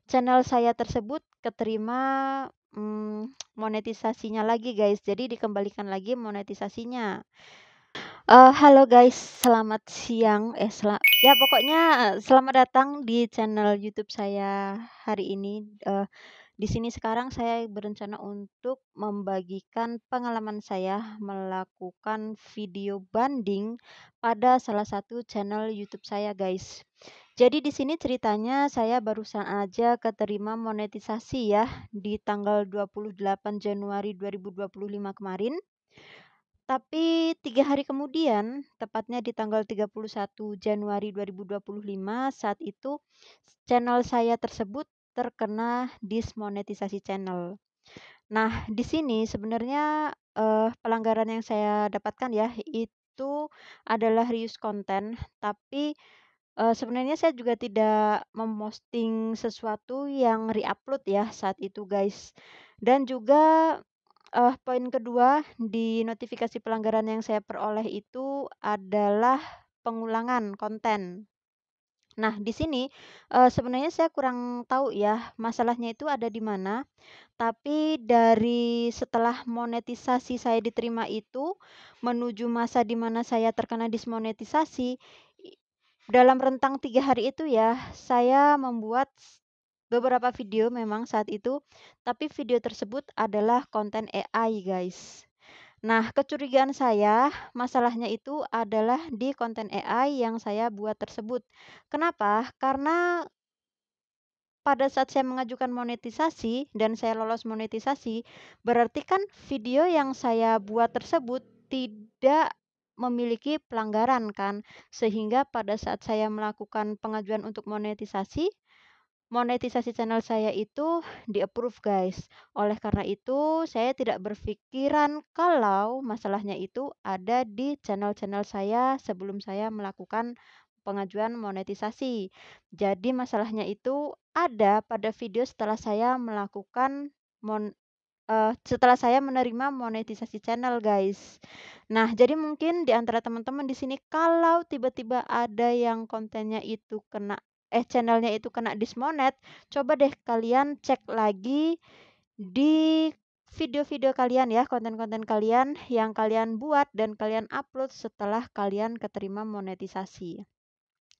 channel saya tersebut keterima, monetisasinya lagi, guys. Jadi dikembalikan lagi monetisasinya. Halo guys, selamat siang, ya pokoknya, selamat datang di channel YouTube saya hari ini. Di sini sekarang saya berencana untuk membagikan pengalaman saya melakukan video banding pada salah satu channel YouTube saya, guys. Jadi di sini ceritanya saya barusan aja keterima monetisasi ya di tanggal 28 Januari 2025 kemarin. Tapi 3 hari kemudian, tepatnya di tanggal 31 Januari 2025, saat itu channel saya tersebut terkena dismonetisasi channel. Nah, di sini sebenarnya, pelanggaran yang saya dapatkan ya, itu adalah reuse konten, tapi, sebenarnya saya juga tidak memposting sesuatu yang re-upload ya saat itu, guys. Dan juga poin kedua di notifikasi pelanggaran yang saya peroleh itu adalah pengulangan konten. Nah, di sini, sebenarnya saya kurang tahu ya masalahnya itu ada di mana, tapi dari setelah monetisasi saya diterima itu, menuju masa di mana saya terkena dismonetisasi, i dalam rentang 3 hari itu ya, saya membuat beberapa video memang saat itu, tapi video tersebut adalah konten AI, guys. Nah, kecurigaan saya, masalahnya itu adalah di konten AI yang saya buat tersebut. Kenapa? Karena pada saat saya mengajukan monetisasi dan saya lolos monetisasi, berarti kan video yang saya buat tersebut tidak memiliki pelanggaran kan. Sehingga pada saat saya melakukan pengajuan untuk monetisasi, monetisasi channel saya itu di-approve, guys. Oleh karena itu, saya tidak berpikiran kalau masalahnya itu ada di channel-channel saya sebelum saya melakukan pengajuan monetisasi. Jadi masalahnya itu ada pada video setelah saya melakukan setelah saya menerima monetisasi channel, guys. Nah, jadi mungkin di antara teman-teman di sini kalau tiba-tiba ada yang kontennya itu channelnya itu kena dismonet, coba deh kalian cek lagi di video-video kalian ya, konten-konten kalian yang kalian buat dan kalian upload setelah kalian keterima monetisasi.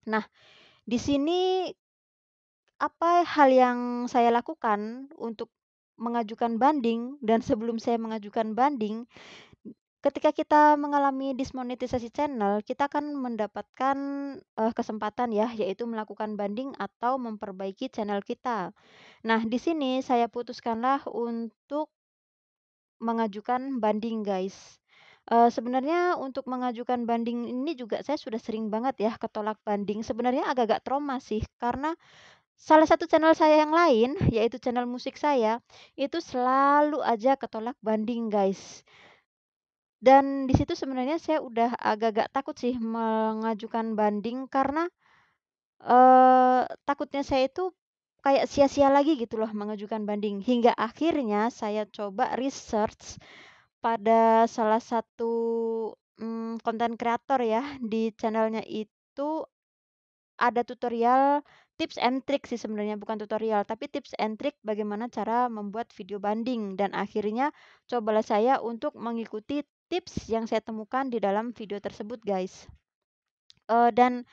Nah, di sini apa hal yang saya lakukan untuk mengajukan banding dan sebelum saya mengajukan banding, ketika kita mengalami dismonetisasi channel, kita akan mendapatkan, kesempatan ya, yaitu melakukan banding atau memperbaiki channel kita. Nah, di sini saya putuskanlah untuk mengajukan banding, guys. Sebenarnya untuk mengajukan banding ini juga saya sudah sering banget ya ketolak banding, sebenarnya agak-agak trauma sih, karena salah satu channel saya yang lain, yaitu channel musik saya, itu selalu aja ketolak banding, guys. Dan di situ sebenarnya saya udah agak-agak takut sih mengajukan banding karena, takutnya saya itu kayak sia-sia lagi gitu loh mengajukan banding. Hingga akhirnya saya coba research pada salah satu, konten kreator ya di channelnya itu ada tutorial tips and trick sih sebenarnya, bukan tutorial, tapi tips and trick bagaimana cara membuat video banding dan akhirnya cobalah saya untuk mengikuti tips yang saya temukan di dalam video tersebut, guys. Dan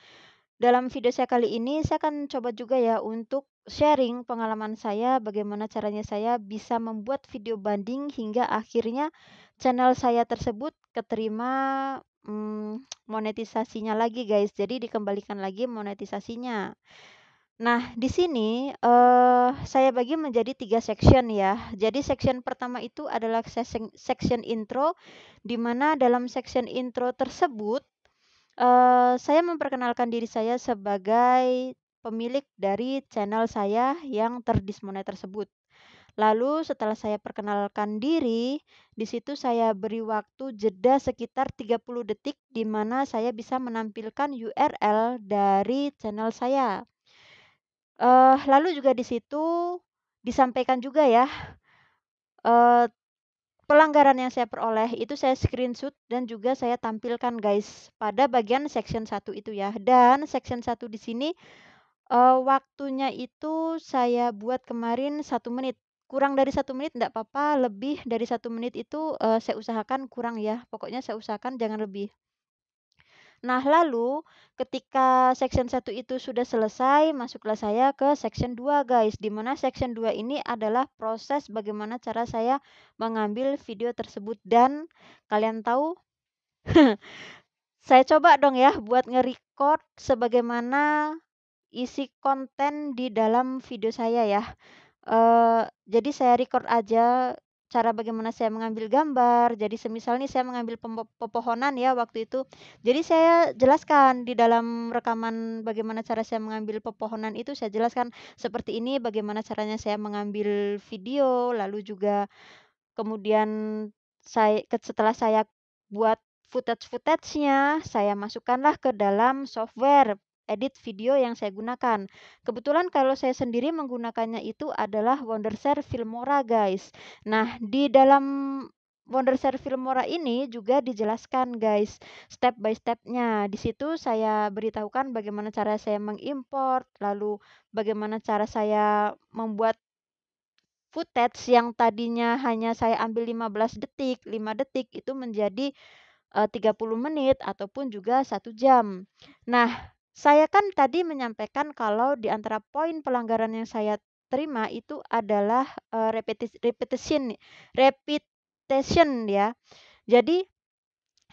dalam video saya kali ini saya akan coba juga ya untuk sharing pengalaman saya bagaimana caranya saya bisa membuat video banding hingga akhirnya channel saya tersebut keterima, monetisasinya lagi, guys. Jadi dikembalikan lagi monetisasinya. Nah, di sini, saya bagi menjadi 3 section ya. Jadi section pertama itu adalah section intro, di mana dalam section intro tersebut, saya memperkenalkan diri saya sebagai pemilik dari channel saya yang terdismonet tersebut. Lalu setelah saya perkenalkan diri, di situ saya beri waktu jeda sekitar 30 detik di mana saya bisa menampilkan URL dari channel saya. Lalu juga di situ disampaikan juga ya, eee, pelanggaran yang saya peroleh itu saya screenshot dan juga saya tampilkan, guys, pada bagian section 1 itu ya. Dan section 1 di sini, Waktunya itu saya buat kemarin 1 menit, kurang dari 1 menit nggak apa-apa, lebih dari 1 menit itu, saya usahakan kurang ya, pokoknya saya usahakan jangan lebih. Nah, lalu ketika section 1 itu sudah selesai, masuklah saya ke section 2, guys, di mana section 2 ini adalah proses bagaimana cara saya mengambil video tersebut dan kalian tahu saya coba dong ya buat nge-record sebagaimana isi konten di dalam video saya ya. Jadi saya record aja cara bagaimana saya mengambil gambar. Jadi semisal nih saya mengambil pepohonan ya waktu itu. Jadi saya jelaskan di dalam rekaman bagaimana cara saya mengambil pepohonan itu saya jelaskan seperti ini bagaimana caranya saya mengambil video, lalu juga kemudian setelah saya buat footage-nya, saya masukkanlah ke dalam software edit video yang saya gunakan. Kebetulan kalau saya sendiri menggunakannya itu adalah Wondershare Filmora, guys. Nah, di dalam Wondershare Filmora ini juga dijelaskan, guys, step by step-nya. Di situ saya beritahukan bagaimana cara saya mengimport, lalu bagaimana cara saya membuat footage yang tadinya hanya saya ambil 15 detik, 5 detik itu menjadi, 30 menit ataupun juga 1 jam. Nah, saya kan tadi menyampaikan kalau di antara poin pelanggaran yang saya terima itu adalah, repetition ya. Jadi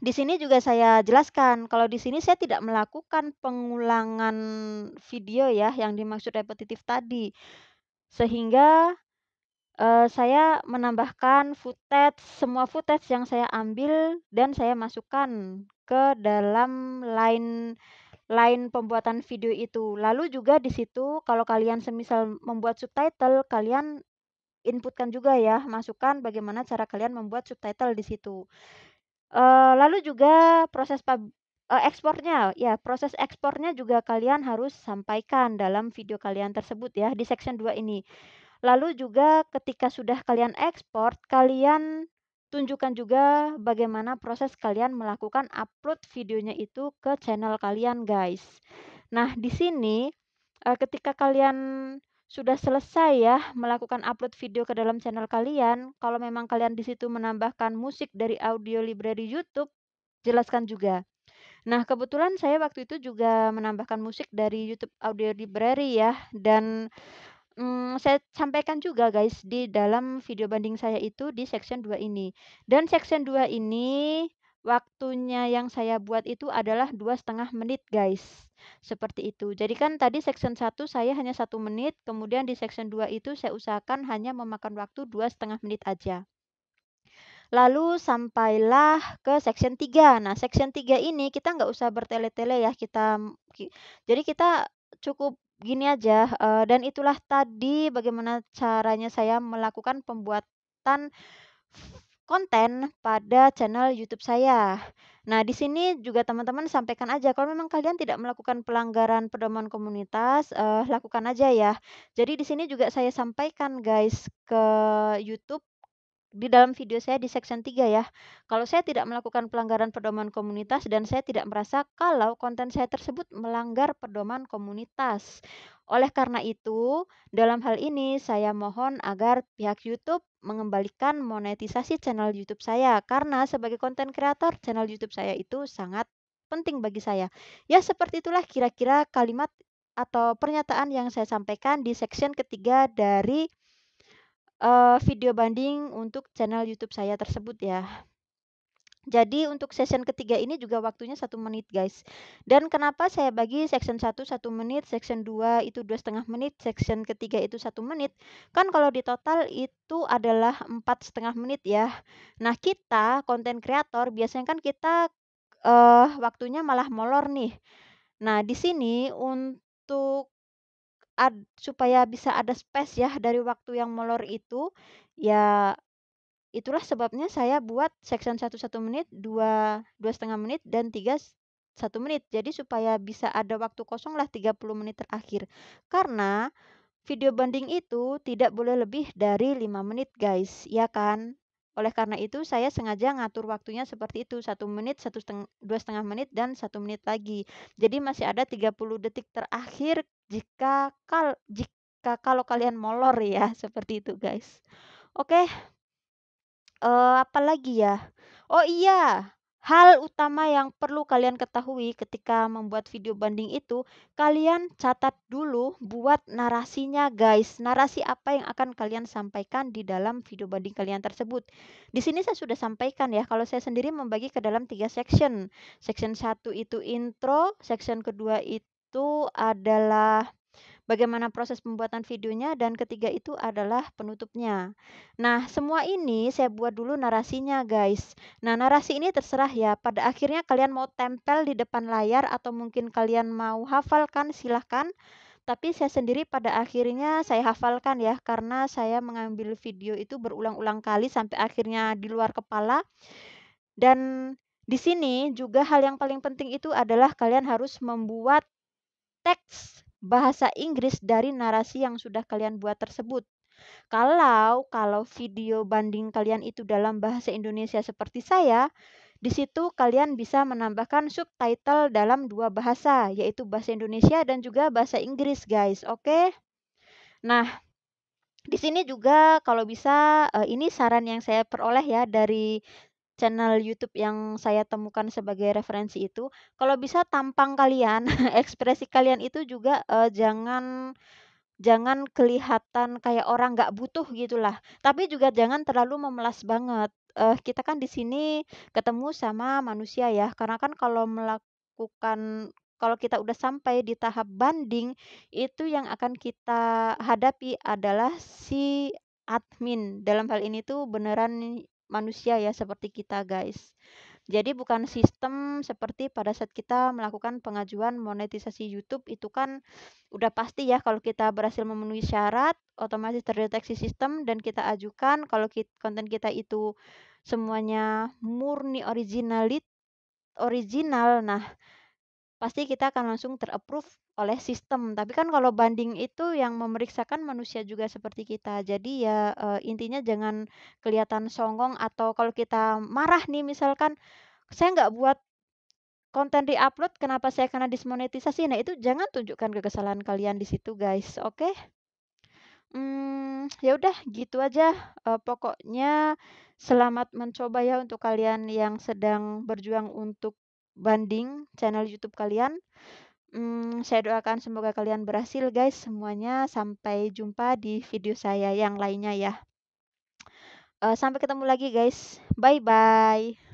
di sini juga saya jelaskan kalau di sini saya tidak melakukan pengulangan video ya yang dimaksud repetitif tadi. Sehingga saya menambahkan footage, semua footage yang saya ambil dan saya masukkan ke dalam line line pembuatan video itu. Lalu juga di situ kalau kalian semisal membuat subtitle, kalian inputkan juga ya, masukkan bagaimana cara kalian membuat subtitle di situ. Lalu juga ekspornya, ya proses ekspornya juga kalian harus sampaikan dalam video kalian tersebut ya, di section 2 ini. Lalu juga ketika sudah kalian ekspor, kalian tunjukkan juga bagaimana proses kalian melakukan upload videonya itu ke channel kalian, guys. Nah, di sini, ketika kalian sudah selesai ya melakukan upload video ke dalam channel kalian, kalau memang kalian di situ menambahkan musik dari audio library YouTube, jelaskan juga. Nah, kebetulan saya waktu itu juga menambahkan musik dari YouTube Audio Library ya, dan saya sampaikan juga guys di dalam video banding saya itu di section 2 ini. Dan section 2 ini waktunya yang saya buat itu adalah 2,5 menit guys, seperti itu. Jadi kan tadi section 1 saya hanya 1 menit, kemudian di section 2 itu saya usahakan hanya memakan waktu 2,5 menit aja. Lalu sampailah ke section 3. Nah, section 3 ini kita nggak usah bertele-tele ya, jadi kita cukup gini aja, dan itulah tadi bagaimana caranya saya melakukan pembuatan konten pada channel YouTube saya. Nah, di sini juga teman-teman sampaikan aja kalau memang kalian tidak melakukan pelanggaran pedoman komunitas, lakukan aja ya. Jadi di sini juga saya sampaikan guys ke YouTube di dalam video saya di section 3 ya. Kalau saya tidak melakukan pelanggaran pedoman komunitas dan saya tidak merasa kalau konten saya tersebut melanggar pedoman komunitas. Oleh karena itu, dalam hal ini saya mohon agar pihak YouTube mengembalikan monetisasi channel YouTube saya karena sebagai konten kreator channel YouTube saya itu sangat penting bagi saya. Ya seperti itulah kira-kira kalimat atau pernyataan yang saya sampaikan di section ketiga dari video banding untuk channel YouTube saya tersebut ya. Jadi untuk session ketiga ini juga waktunya 1 menit guys. Dan kenapa saya bagi section 1 1 menit, section 2 itu 2,5 menit, section ketiga itu 1 menit. Kan kalau di total itu adalah 4,5 menit ya. Nah kita konten kreator biasanya kan kita waktunya malah molor nih. Nah di sini untuk supaya bisa ada space ya dari waktu yang molor itu, ya itulah sebabnya saya buat section 1 1 menit, 2 2,5 menit, dan 3 1 menit. Jadi supaya bisa ada waktu kosong lah 30 menit terakhir. Karena video banding itu tidak boleh lebih dari 5 menit guys, ya kan? Oleh karena itu saya sengaja ngatur waktunya seperti itu, 1 menit, 2,5 menit, dan 1 menit lagi. Jadi masih ada 30 detik terakhir jika kalau kalian molor ya, seperti itu guys. Oke, apalagi ya? Oh iya, hal utama yang perlu kalian ketahui ketika membuat video banding itu, kalian catat dulu buat narasinya guys. Narasi apa yang akan kalian sampaikan di dalam video banding kalian tersebut. Di sini saya sudah sampaikan ya, kalau saya sendiri membagi ke dalam 3 section. Section satu itu intro, section kedua itu adalah bagaimana proses pembuatan videonya, dan ketiga itu adalah penutupnya. Nah, semua ini saya buat dulu narasinya, guys. Nah, narasi ini terserah ya. Pada akhirnya kalian mau tempel di depan layar atau mungkin kalian mau hafalkan, silahkan. Tapi saya sendiri pada akhirnya saya hafalkan ya, karena saya mengambil video itu berulang-ulang kali sampai akhirnya di luar kepala. Dan di sini juga hal yang paling penting itu adalah kalian harus membuat teks bahasa Inggris dari narasi yang sudah kalian buat tersebut. Kalau video banding kalian itu dalam bahasa Indonesia seperti saya, di situ kalian bisa menambahkan subtitle dalam 2 bahasa, yaitu bahasa Indonesia dan juga bahasa Inggris, guys. Oke. Nah, di sini juga kalau bisa, ini saran yang saya peroleh ya dari channel YouTube yang saya temukan sebagai referensi itu, kalau bisa tampang kalian, ekspresi kalian itu juga, jangan jangan kelihatan kayak orang nggak butuh gitulah, tapi juga jangan terlalu memelas banget. Kita kan di sini ketemu sama manusia ya, karena kan kalau kita udah sampai di tahap banding, itu yang akan kita hadapi adalah si admin. Dalam hal ini tuh beneran manusia ya seperti kita, guys. Jadi bukan sistem seperti pada saat kita melakukan pengajuan monetisasi YouTube itu kan udah pasti ya kalau kita berhasil memenuhi syarat, otomatis terdeteksi sistem dan kita ajukan kalau konten kita itu semuanya murni original. Nah, pasti kita akan langsung ter-approve oleh sistem. Tapi kan kalau banding itu yang memeriksakan manusia juga seperti kita. Jadi ya, intinya jangan kelihatan songong atau kalau kita marah nih misalkan, "Saya nggak buat konten di-upload, kenapa saya kena dismonetisasi?" Nah, itu jangan tunjukkan kekesalan kalian di situ, guys, oke? Ya udah gitu aja, pokoknya selamat mencoba ya untuk kalian yang sedang berjuang untuk banding channel YouTube kalian. Saya doakan semoga kalian berhasil, guys, semuanya. Sampai jumpa di video saya yang lainnya ya. Sampai ketemu lagi, guys. Bye-bye.